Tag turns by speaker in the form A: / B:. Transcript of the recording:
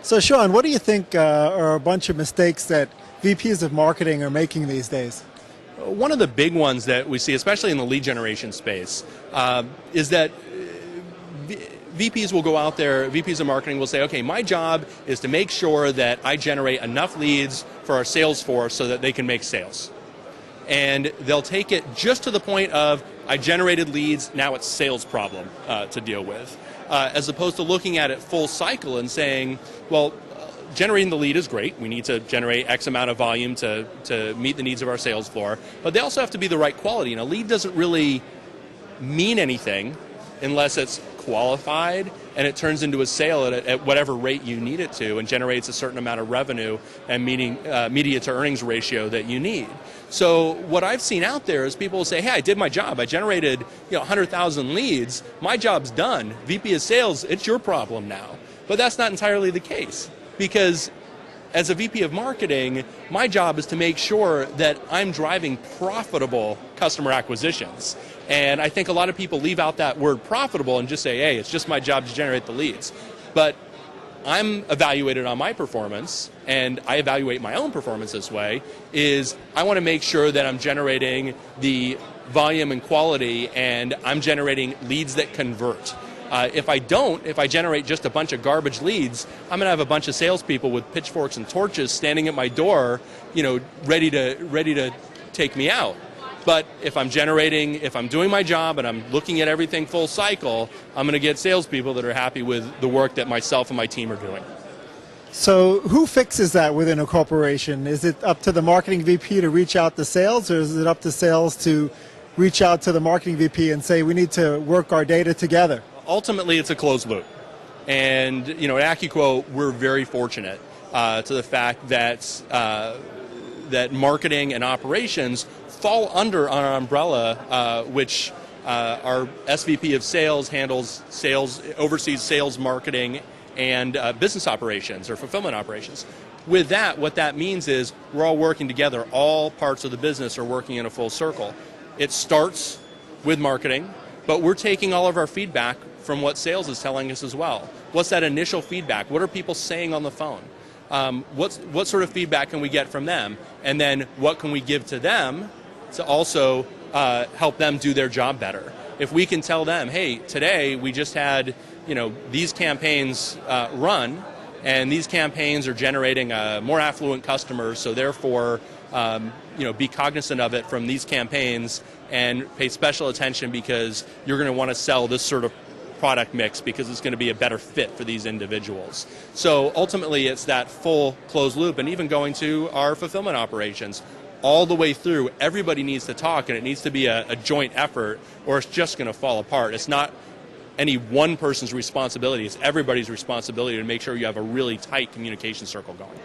A: So Sean, what do you think are a bunch of mistakes that VPs of marketing are making these days?
B: One of the big ones that we see, especially in the lead generation space, is that VPs will go out there, VPs of marketing will say, okay, my job is to make sure that I generate enough leads for our sales force so that they can make sales. And they'll take it just to the point of, I generated leads, now it's a sales problem to deal with. As opposed to looking at it full cycle and saying, well, generating the lead is great. We need to generate X amount of volume to meet the needs of our sales floor. But they also have to be the right quality. And a lead doesn't really mean anything unless it's qualified and it turns into a sale at whatever rate you need it to and generates a certain amount of revenue and media to earnings ratio that you need. So what I've seen out there is people will say, hey, I did my job. I generated 100,000 leads. My job's done. VP of sales, it's your problem now. But that's not entirely the case, because as a VP of marketing, my job is to make sure that I'm driving profitable customer acquisitions. And I think a lot of people leave out that word profitable and just say, hey, it's just my job to generate the leads. But I'm evaluated on my performance, and I evaluate my own performance this way, is I want to make sure that I'm generating the volume and quality, and I'm generating leads that convert. If I generate just a bunch of garbage leads, I'm going to have a bunch of salespeople with pitchforks and torches standing at my door, ready to take me out. But if I'm doing my job and I'm looking at everything full cycle, I'm going to get salespeople that are happy with the work that myself and my team are doing.
A: So who fixes that within a corporation? Is it up to the marketing VP to reach out to sales, or is it up to sales to reach out to the marketing VP and say, we need to work our data together?
B: Ultimately, it's a closed loop. And at AccuQuote, we're very fortunate to the fact that marketing and operations fall under our umbrella, which our SVP of sales handles sales, oversees sales, marketing, and business operations or fulfillment operations. With that, what that means is we're all working together. All parts of the business are working in a full circle. It starts with marketing, but we're taking all of our feedback from what sales is telling us as well. What's that initial feedback? What are people saying on the phone? What sort of feedback can we get from them? And then what can we give to them to also help them do their job better? If we can tell them, hey, today we just had these campaigns run, and these campaigns are generating more affluent customers, so therefore be cognizant of it from these campaigns and pay special attention because you're going to want to sell this sort of product mix because it's going to be a better fit for these individuals. So ultimately it's that full closed loop, and even going to our fulfillment operations, all the way through, everybody needs to talk, and it needs to be a joint effort, or it's just going to fall apart. It's not any one person's responsibility, it's everybody's responsibility to make sure you have a really tight communication circle going.